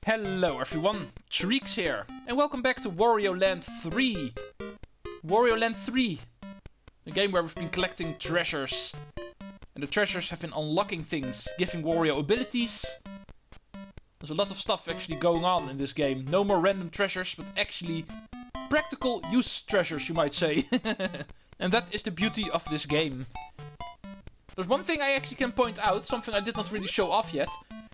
Hello everyone, Treecks here, and welcome back to Wario Land 3. Wario Land 3, a game where we've been collecting treasures. And the treasures have been unlocking things, giving Wario abilities. There's a lot of stuff actually going on in this game. No more random treasures, but actually practical use treasures, you might say. And that is the beauty of this game. There's one thing I actually can point out, something I did not really show off yet.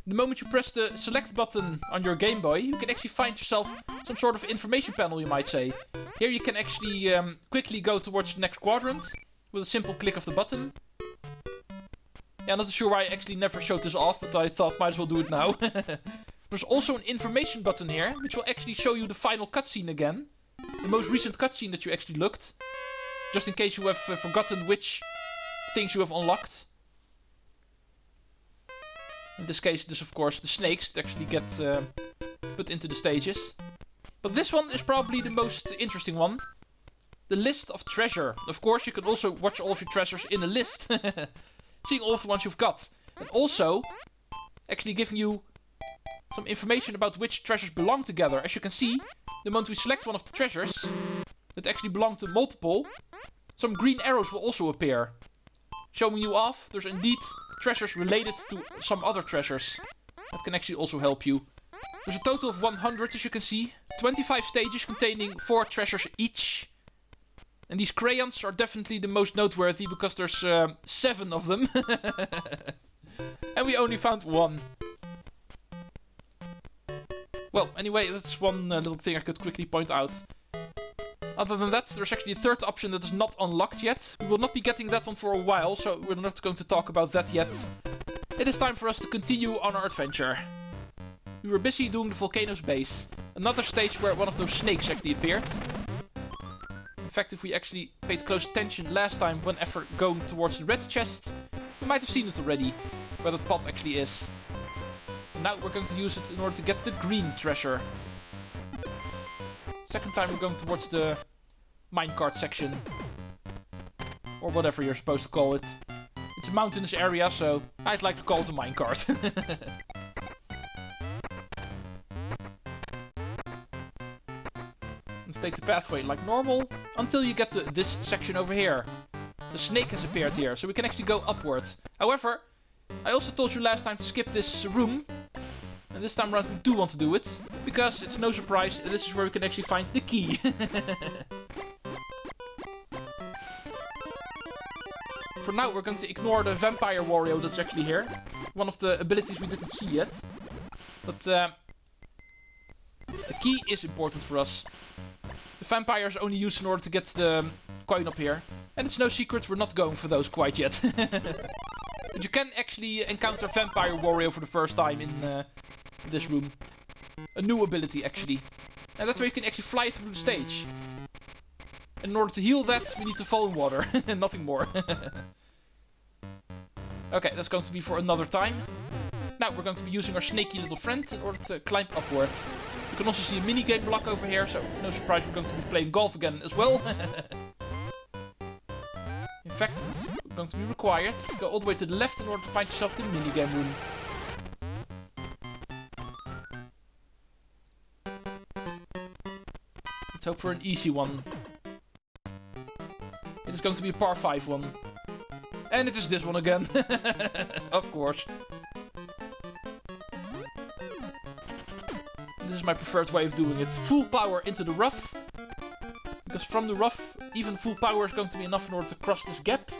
The moment you press the select button on your Game Boy, you can actually find yourself some sort of information panel, you might say. Here you can actually quickly go towards the next quadrant with a simple click of the button. Yeah, not sure why I actually never showed this off, but I thought might as well do it now. There's also an information button here, which will actually show you the final cutscene again. The most recent cutscene that you actually looked. Just in case you have forgotten which things you have unlocked. In this case, this of course the snakes that actually get put into the stages. But this one is probably the most interesting one. The list of treasure. Of course, you can also watch all of your treasures in a list. Seeing all of the ones you've got. And also, actually giving you some information about which treasures belong together. As you can see, the moment we select one of the treasures that actually belong to multiple, some green arrows will also appear. Showing you off, there's indeed treasures related to some other treasures. That can actually also help you. There's a total of 100, as you can see. 25 stages containing 4 treasures each. And these crayons are definitely the most noteworthy because there's 7 of them. And we only found 1. Well, anyway, that's one little thing I could quickly point out. Other than that, there's actually a third option that is not unlocked yet. We will not be getting that one for a while, so we're not going to talk about that yet. It is time for us to continue on our adventure. We were busy doing the Volcano's base. Another stage where one of those snakes actually appeared. In fact, if we actually paid close attention last time whenever going towards the red chest, we might have seen it already, where that pot actually is. And now we're going to use it in order to get the green treasure. Second time we're going towards the minecart section. Or whatever you're supposed to call it. It's a mountainous area, so I'd like to call it a minecart. Let's take the pathway like normal, until you get to this section over here. The snake has appeared here, so we can actually go upwards. However, I also told you last time to skip this room. And this time around we do want to do it, because it's no surprise, this is where we can actually find the key. For now we're going to ignore the vampire Wario that's actually here. One of the abilities we didn't see yet. But the key is important for us. The vampire is only used in order to get the coin up here. And it's no secret we're not going for those quite yet. But you can actually encounter Vampire Wario for the first time in this room. A new ability, actually. And that's where you can actually fly through the stage. And in order to heal that, we need to fall in water. Nothing more. Okay, that's going to be for another time. Now, we're going to be using our snaky little friend in order to climb upwards. You can also see a minigame block over here, so no surprise we're going to be playing golf again as well. In fact, it's going to be required to go all the way to the left in order to find yourself the minigame room. Let's hope for an easy one. It is going to be a par 5 one. And it is this one again. Of course. This is my preferred way of doing it. Full power into the rough. Because from the rough, even full power is going to be enough in order to cross this gap.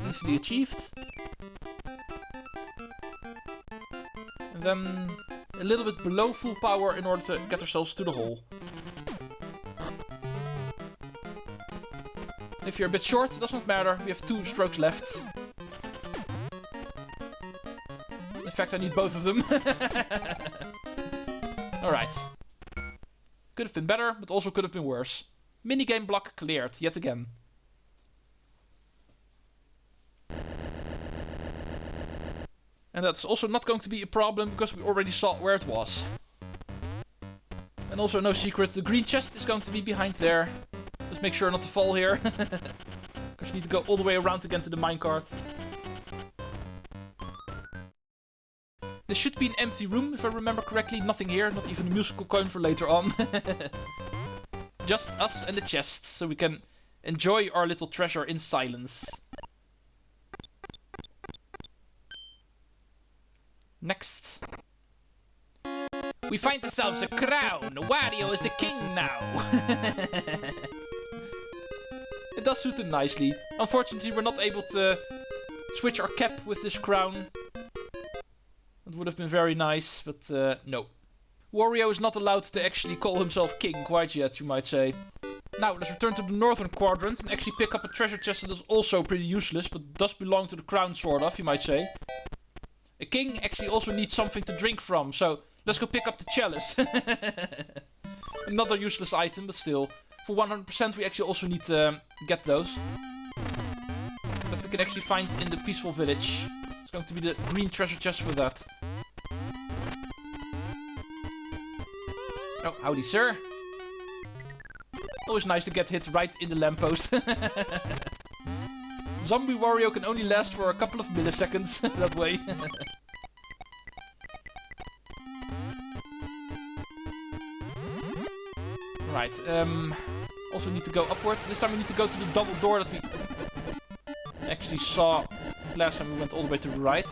Easily achieved. And then a little bit below full power in order to get ourselves to the hole. If you're a bit short, it doesn't matter. We have 2 strokes left. In fact, I need both of them. Alright. Could have been better, but also could have been worse. Minigame block cleared, yet again. And that's also not going to be a problem, because we already saw where it was. And also, no secret, the green chest is going to be behind there. Just make sure not to fall here. Because you need to go all the way around again to the minecart. This should be an empty room, if I remember correctly. Nothing here, not even a musical coin for later on. Just us and the chest, so we can enjoy our little treasure in silence. Next. We find ourselves a crown. Wario is the king now. It does suit him nicely. Unfortunately, we're not able to switch our cap with this crown. That would have been very nice, but no. Wario is not allowed to actually call himself king quite yet, you might say. Now, let's return to the northern quadrant and actually pick up a treasure chest that is also pretty useless, but does belong to the crown, sort of, you might say. A king actually also needs something to drink from, so let's go pick up the chalice. Another useless item, but still. For 100% we actually also need to get those. That we can actually find in the peaceful village. It's going to be the green treasure chest for that. Oh, howdy, sir. Always nice to get hit right in the lamppost. Zombie Wario can only last for a couple of milliseconds that way. Right, also need to go upwards. This time we need to go to the double door that we actually saw last time we went all the way to the right.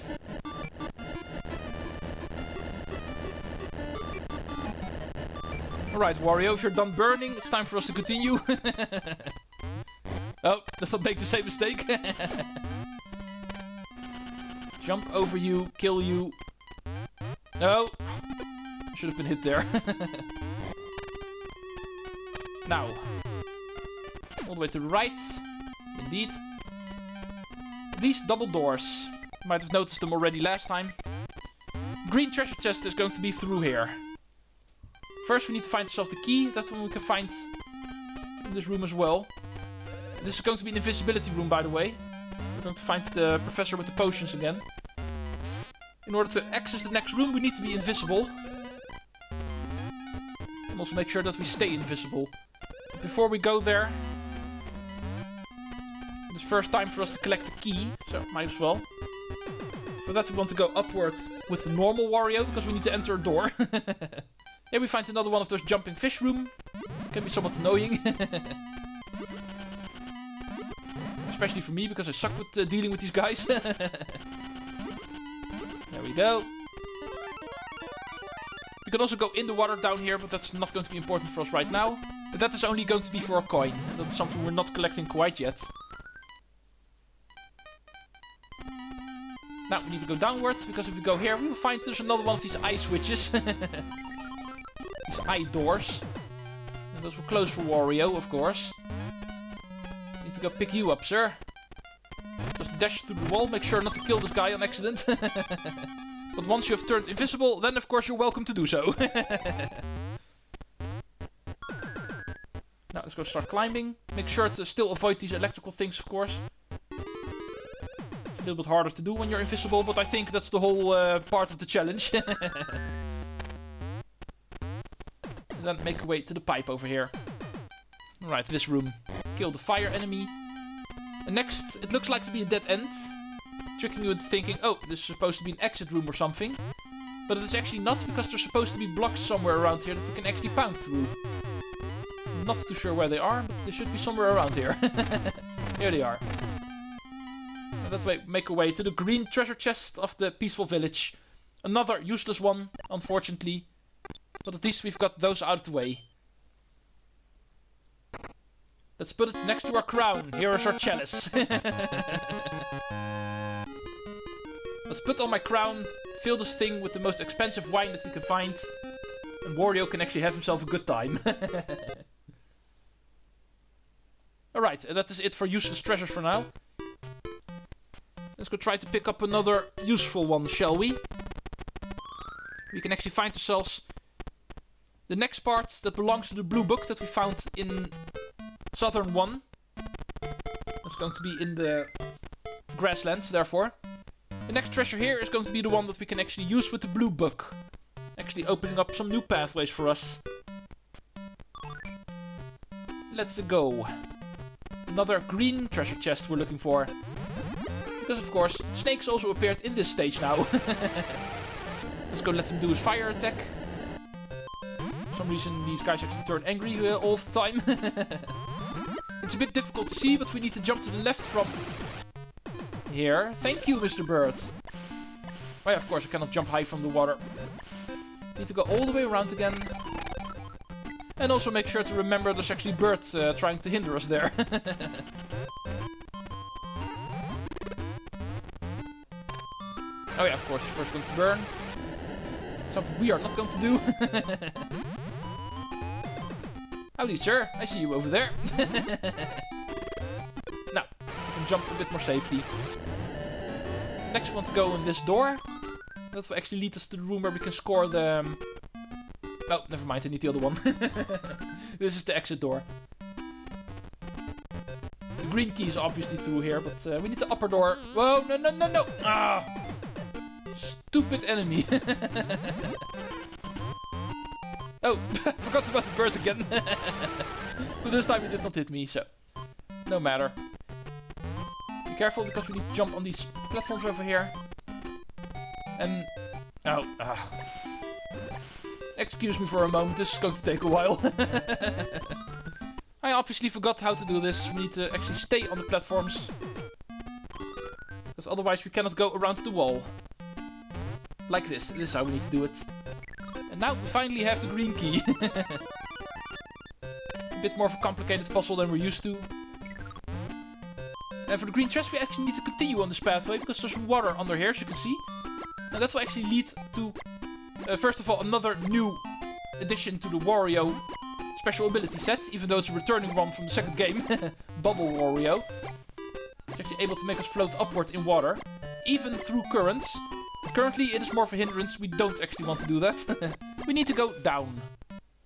Alright, Wario, if you're done burning, it's time for us to continue. Oh, let's not make the same mistake. Jump over you, kill you. No! Should have been hit there. Now. All the way to the right. Indeed. These double doors. You might have noticed them already last time. Green treasure chest is going to be through here. First we need to find ourselves the key. That one we can find in this room as well. This is going to be an invisibility room, by the way. We're going to find the professor with the potions again. In order to access the next room, we need to be invisible. And also make sure that we stay invisible. But before we go there, it's first time for us to collect the key, so might as well. For that we want to go upward with the normal Wario, because we need to enter a door. Here we find another one of those jumping fish room. Can be somewhat annoying. Especially for me, because I suck with dealing with these guys. There we go. We can also go in the water down here, but that's not going to be important for us right now. But that is only going to be for a coin. And that's something we're not collecting quite yet. Now we need to go downwards, because if we go here, we will find there's another one of these eye switches. These eye doors. And those will close for Wario, of course. Need to go pick you up, sir. Just dash through the wall, make sure not to kill this guy on accident. But once you have turned invisible, then of course you're welcome to do so. Now let's go start climbing. Make sure to still avoid these electrical things, of course. It's a little bit harder to do when you're invisible, but I think that's the whole part of the challenge. And then make our way to the pipe over here. Alright, this room. Kill the fire enemy. And next, it looks like to be a dead end. Tricking you into thinking, oh, this is supposed to be an exit room or something. But it's actually not, because there's supposed to be blocks somewhere around here that we can actually pound through. I'm not too sure where they are, but they should be somewhere around here. Here they are. And that way, make our way to the green treasure chest of the peaceful village. Another useless one, unfortunately. But at least we've got those out of the way. Let's put it next to our crown. Here is our chalice. Let's put on my crown, fill this thing with the most expensive wine that we can find. And Wario can actually have himself a good time. Alright, that is it for useless treasures for now. Let's go try to pick up another useful one, shall we? We can actually find ourselves the next part that belongs to the blue book that we found in Southern 1. That's going to be in the Grasslands, therefore. The next treasure here is going to be the one that we can actually use with the blue book. Actually opening up some new pathways for us. Let's go. Another green treasure chest we're looking for. Because of course, snakes also appeared in this stage now. Let's go let him do his fire attack. For some reason, these guys actually turn angry all the time. It's a bit difficult to see, but we need to jump to the left from here. Thank you, Mr. Bird. Oh yeah, of course, I cannot jump high from the water. Need to go all the way around again. And also make sure to remember there's actually birds trying to hinder us there. Oh yeah, of course, he's first going to burn. Something we are not going to do. Howdy, sir. I see you over there. Now, we can jump a bit more safely. Next, we want to go in this door. That will actually lead us to the room where we can score the... Oh, never mind. I need the other one. This is the exit door. The green key is obviously through here, but we need the upper door. Whoa, no, no, no, no. Ah! Stupid enemy. Oh, I forgot about the bird again. But this time he did not hit me, so no matter. Be careful because we need to jump on these platforms over here. And oh, excuse me for a moment. This is going to take a while. I obviously forgot how to do this. We need to actually stay on the platforms, because otherwise we cannot go around the wall. Like this. This is how we need to do it. And now we finally have the green key. A bit more of a complicated puzzle than we're used to. And for the green chest we actually need to continue on this pathway, because there's some water under here, as you can see. And that will actually lead to, first of all, another new addition to the Wario special ability set, even though it's a returning one from the second game. Bubble Wario. It's actually able to make us float upward in water, even through currents. But currently it is more of a hindrance. We don't actually want to do that. We need to go down.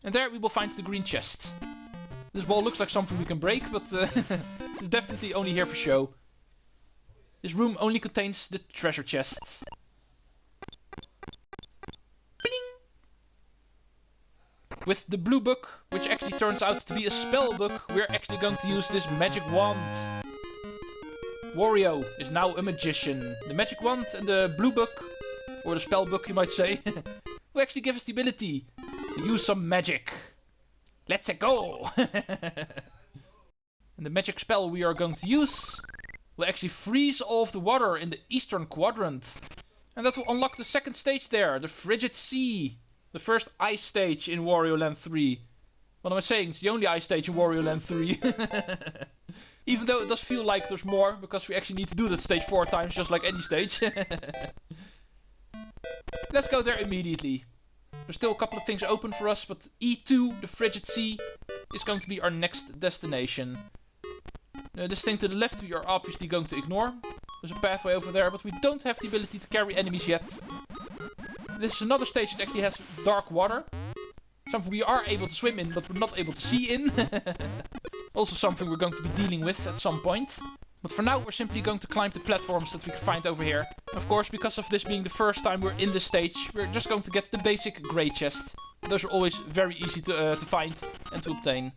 And there we will find the green chest. This wall looks like something we can break, but it's definitely only here for show. This room only contains the treasure chests. With the blue book, which actually turns out to be a spell book, we're actually going to use this magic wand. Wario is now a magician. The magic wand and the blue book, or the spell book you might say, will actually give us the ability to use some magic. Let's go! And the magic spell we are going to use will actually freeze all of the water in the eastern quadrant. And that will unlock the second stage there, the Frigid Sea. The first ice stage in Wario Land 3. What am I saying? It's the only ice stage in Wario Land 3. Even though it does feel like there's more, because we actually need to do that stage 4 times, just like any stage. Let's go there immediately. There's still a couple of things open for us, but E2, the Frigid Sea, is going to be our next destination. This thing to the left we are obviously going to ignore. There's a pathway over there, but we don't have the ability to carry enemies yet. This is another stage that actually has dark water. Something we are able to swim in, but we're not able to see in. Also something we're going to be dealing with at some point. But for now, we're simply going to climb the platforms that we can find over here. Of course, because of this being the first time we're in this stage, we're just going to get the basic grey chest. Those are always very easy to find and to obtain.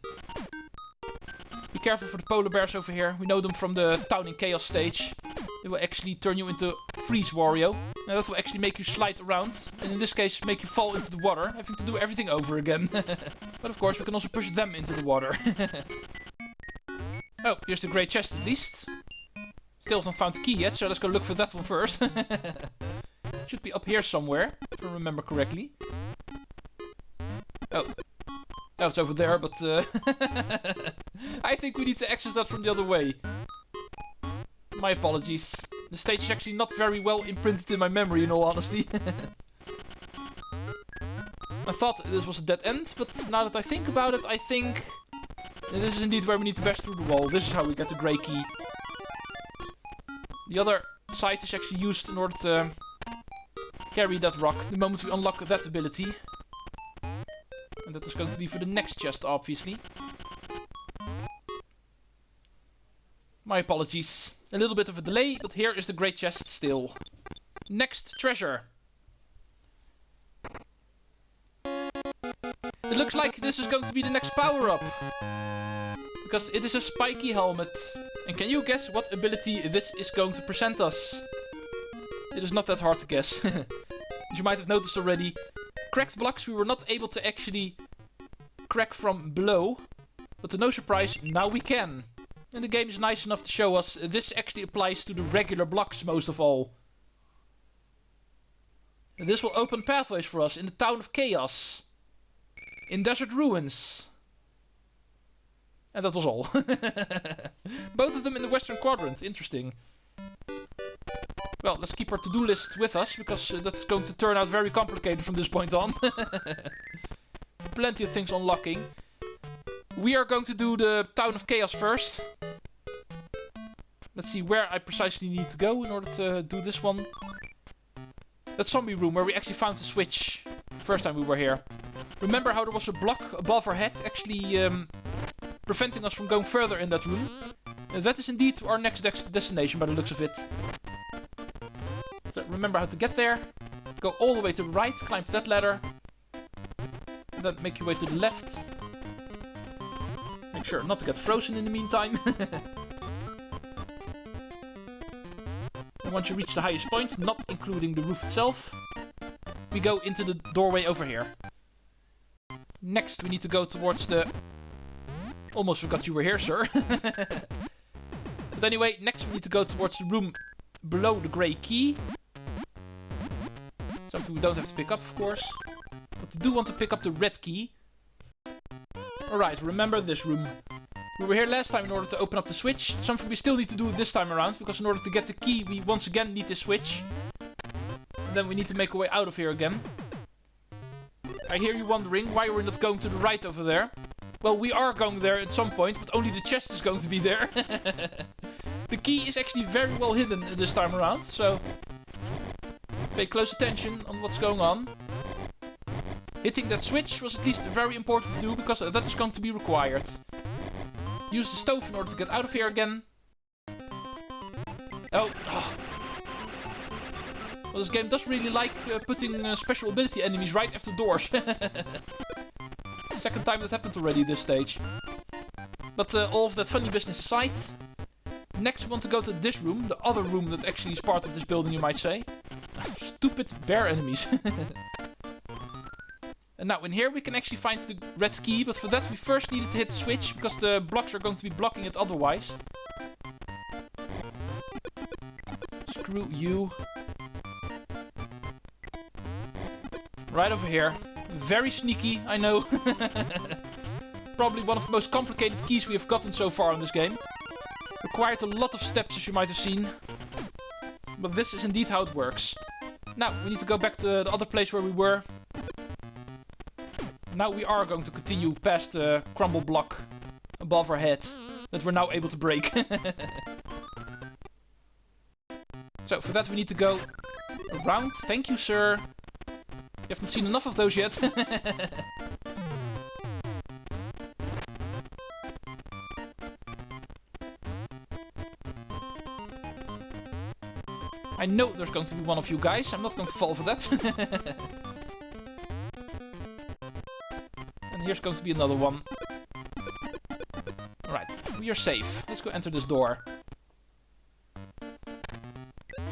Be careful for the polar bears over here. We know them from the Town in Chaos stage. They will actually turn you into Freeze Wario. And that will actually make you slide around. And in this case, make you fall into the water, having to do everything over again. But of course, we can also push them into the water. Oh, here's the grey chest at least. Still haven't found the key yet, so let's go look for that one first. Should be up here somewhere, if I remember correctly. Oh. Oh, it's over there, but I think we need to access that from the other way. My apologies. The stage is actually not very well imprinted in my memory, in all honesty. I thought this was a dead end, but now that I think about it, I think this is indeed where we need to bash through the wall. This is how we get the grey key. The other side is actually used in order to carry that rock the moment we unlock that ability. And that is going to be for the next chest, obviously. My apologies. A little bit of a delay, but here is the great chest still. Next treasure. It looks like this is going to be the next power-up. Because it is a spiky helmet. And can you guess what ability this is going to present us? It is not that hard to guess. As you might have noticed already, cracked blocks we were not able to actually crack from below. But to no surprise, now we can. And the game is nice enough to show us this actually applies to the regular blocks most of all. And this will open pathways for us in the Town of Chaos. In desert ruins. And that was all. Both of them in the western quadrant. Interesting. Well, let's keep our to-do list with us, because that's going to turn out very complicated from this point on. Plenty of things unlocking. We are going to do the Town of Chaos first. Let's see where I precisely need to go in order to do this one. That zombie room where we actually found the switch first time we were here. Remember how there was a block above our head actually preventing us from going further in that room? That is indeed our next destination by the looks of it. So remember how to get there. Go all the way to the right, climb that ladder. And then make your way to the left. Make sure not to get frozen in the meantime. And once you reach the highest point, not including the roof itself, we go into the doorway over here. Next we need to go towards the... Almost forgot you were here, sir. But anyway, next we need to go towards the room below the grey key. Something we don't have to pick up, of course. But we do want to pick up the red key. Alright, remember this room. We were here last time in order to open up the switch. Something we still need to do this time around, because in order to get the key we once again need this switch. And then we need to make our way out of here again. I hear you wondering why we're not going to the right over there. Well, we are going there at some point, but only the chest is going to be there. The key is actually very well hidden this time around, so pay close attention on what's going on. Hitting that switch was at least very important to do, because that is going to be required. Use the stove in order to get out of here again. Oh. Well, this game does really like putting special ability enemies right after doors. Second time that happened already at this stage. But all of that funny business aside. Next we want to go to this room. The other room that actually is part of this building, you might say. Stupid bear enemies. And now in here we can actually find the red key. But for that we first needed to hit the switch, because the blocks are going to be blocking it otherwise. Screw you. Right over here. Very sneaky, I know. Probably one of the most complicated keys we have gotten so far in this game. Required a lot of steps, as you might have seen. But this is indeed how it works. Now, we need to go back to the other place where we were. Now we are going to continue past the crumble block above our head that we're now able to break. So, for that we need to go around. Thank you, sir. You haven't seen enough of those yet. I know there's going to be one of you guys. I'm not going to fall for that. And here's going to be another one. Alright, we are safe. Let's go enter this door.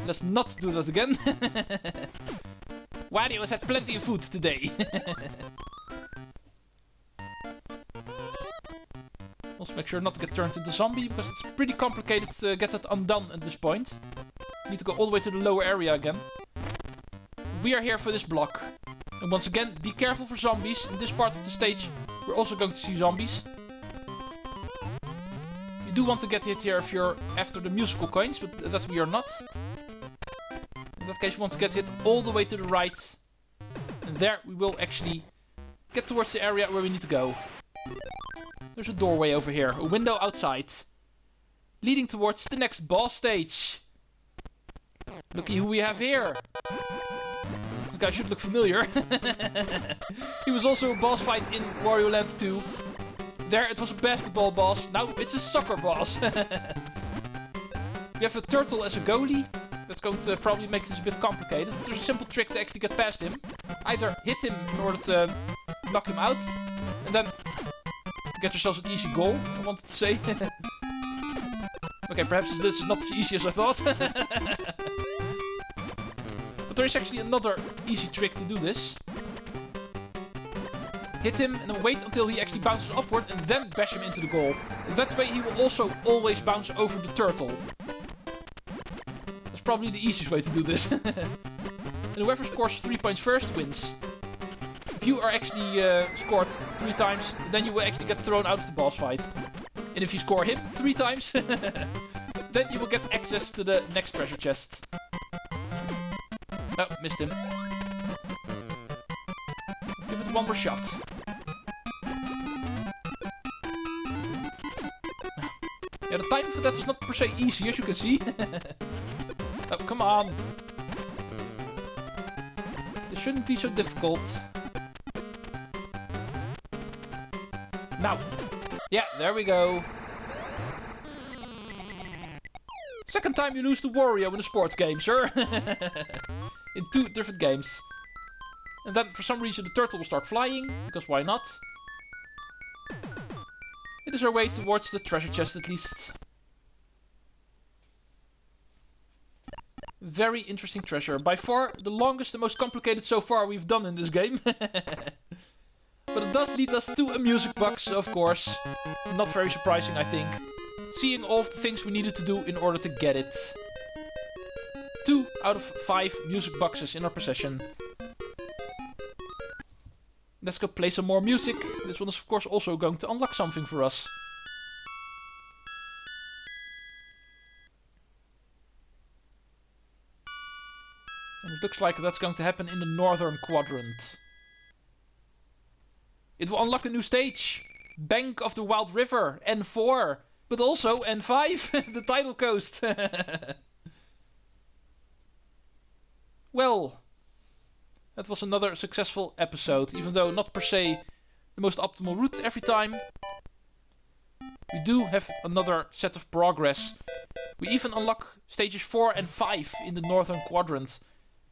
Let's not do that again. Wario has had plenty of food today. Also make sure not to get turned into zombie, because it's pretty complicated to get that undone at this point. Need to go all the way to the lower area again. We are here for this block. And once again, be careful for zombies. In this part of the stage, we're also going to see zombies. You do want to get hit here if you're after the musical coins, but that we are not. In that case, we want to get hit all the way to the right. And there we will actually get towards the area where we need to go. There's a doorway over here, a window outside. Leading towards the next boss stage. Looky who we have here. This guy should look familiar. He was also a boss fight in Wario Land II. There it was a basketball boss, now it's a soccer boss. We have a turtle as a goalie. That's going to probably make this a bit complicated, but there's a simple trick to actually get past him. Either hit him in order to knock him out, and then get yourselves an easy goal, I wanted to say. Okay, perhaps this is not as easy as I thought. But there is actually another easy trick to do this. Hit him and then wait until he actually bounces upward and then bash him into the goal. And that way he will also always bounce over the turtle. That's probably the easiest way to do this. And whoever scores 3 points first wins. If you are actually scored 3 times, then you will actually get thrown out of the boss fight. And if you score him 3 times, then you will get access to the next treasure chest. Oh, missed him. Let's give it one more shot. Yeah, the timing for that is not per se easy, as you can see. Oh, come on. This shouldn't be so difficult. Now. Yeah, there we go. Second time you lose to Wario in a sports game, sir. In 2 different games. And then for some reason the turtle will start flying, because why not? It is our way towards the treasure chest at least. Very interesting treasure. By far the longest and most complicated so far we've done in this game. But it does lead us to a music box, of course. Not very surprising, I think. Seeing all of the things we needed to do in order to get it. 2 out of 5 music boxes in our possession. Let's go play some more music. This one is of course also going to unlock something for us. And it looks like that's going to happen in the northern quadrant. It will unlock a new stage. Bank of the Wild River, N4. But also N5, the tidal coast. Well, that was another successful episode, even though not per se the most optimal route every time. We do have another set of progress. We even unlock stages 4 and 5 in the northern quadrant.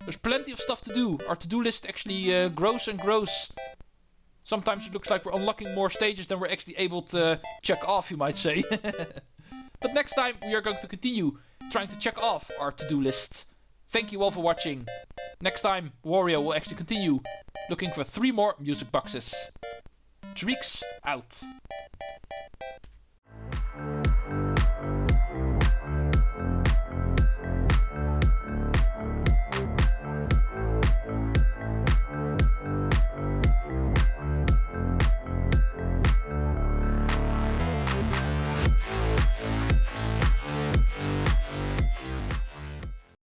There's plenty of stuff to do. Our to-do list actually grows and grows. Sometimes it looks like we're unlocking more stages than we're actually able to check off, you might say. But next time we are going to continue trying to check off our to-do list. Thank you all for watching. Next time, Wario will actually continue looking for 3 more music boxes. Treecks out.